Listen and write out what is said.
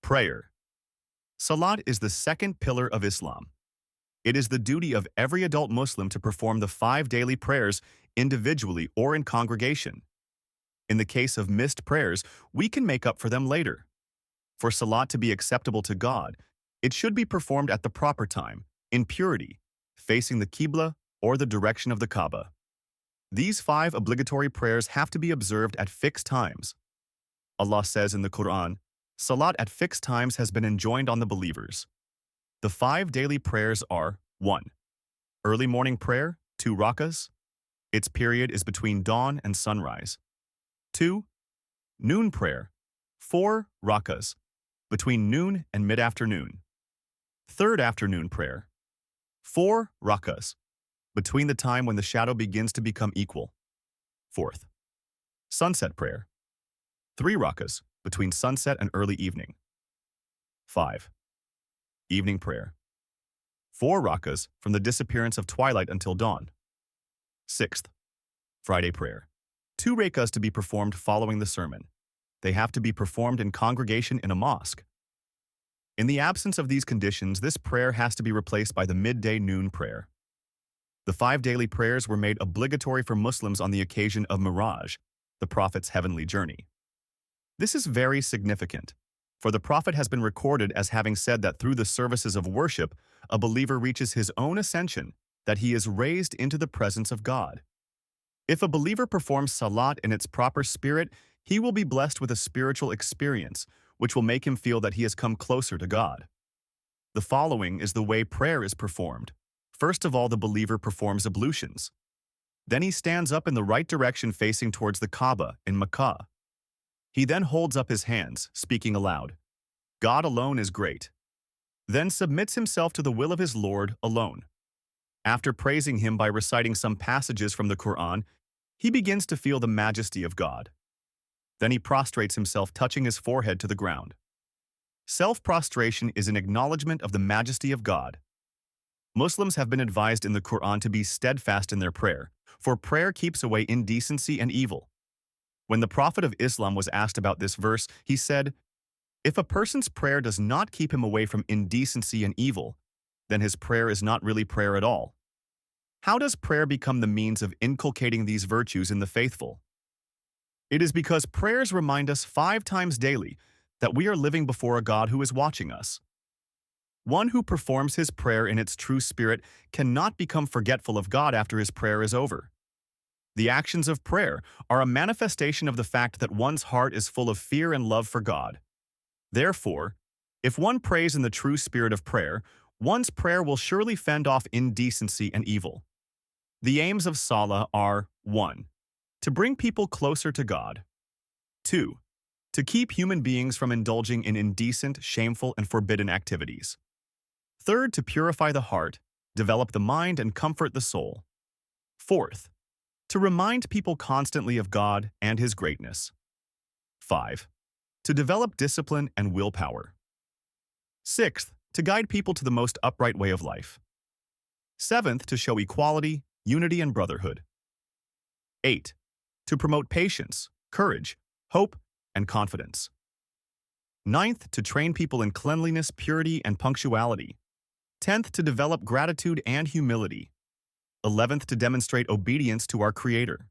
Prayer. Salat is the second pillar of Islam. It is the duty of every adult Muslim to perform the 5 daily prayers individually or in congregation. In the case of missed prayers, we can make up for them later. For salat to be acceptable to God, it should be performed at the proper time, in purity, facing the Qibla or the direction of the Kaaba. These 5 obligatory prayers have to be observed at fixed times. Allah says in the Quran, Salat at fixed times has been enjoined on the believers. The 5 daily prayers are 1. Early morning prayer, 2 rakas. Its period is between dawn and sunrise. 2. Noon prayer, 4 rakas, between noon and mid-afternoon. Third afternoon prayer, 4 rakas, between the time when the shadow begins to become equal. Fourth, sunset prayer, 3 rakas, between sunset and early evening. 5. Evening prayer, 4 rakas from the disappearance of twilight until dawn. 6th, Friday prayer, 2 rakas to be performed following the sermon. They have to be performed in congregation in a mosque. In the absence of these conditions, this prayer has to be replaced by the midday noon prayer. The 5 daily prayers were made obligatory for Muslims on the occasion of Miraj, the Prophet's heavenly journey. This is very significant, for the Prophet has been recorded as having said that through the services of worship, a believer reaches his own ascension, that he is raised into the presence of God. If a believer performs salat in its proper spirit, he will be blessed with a spiritual experience, which will make him feel that he has come closer to God. The following is the way prayer is performed. First of all, the believer performs ablutions. Then he stands up in the right direction facing towards the Kaaba in Makkah. He then holds up his hands, speaking aloud, God alone is great. Then submits himself to the will of his Lord alone. After praising him by reciting some passages from the Quran, he begins to feel the majesty of God. Then he prostrates himself, touching his forehead to the ground. Self-prostration is an acknowledgement of the majesty of God. Muslims have been advised in the Quran to be steadfast in their prayer, for prayer keeps away indecency and evil. When the Prophet of Islam was asked about this verse, he said, if a person's prayer does not keep him away from indecency and evil, then his prayer is not really prayer at all. How does prayer become the means of inculcating these virtues in the faithful? It is because prayers remind us 5 times daily that we are living before a God who is watching us. One who performs his prayer in its true spirit cannot become forgetful of God after his prayer is over. The actions of prayer are a manifestation of the fact that one's heart is full of fear and love for God. Therefore, if one prays in the true spirit of prayer, one's prayer will surely fend off indecency and evil. The aims of Salah are 1. To bring people closer to God. 2. To keep human beings from indulging in indecent, shameful, and forbidden activities. 3rd, to purify the heart, develop the mind, and comfort the soul. 4th, to remind people constantly of God and His greatness. 5. To develop discipline and willpower. 6th, to guide people to the most upright way of life. 7th, to show equality, unity, and brotherhood. 8. To promote patience, courage, hope, and confidence. 9th, to train people in cleanliness, purity, and punctuality. 10th, to develop gratitude and humility. 11th, to demonstrate obedience to our Creator.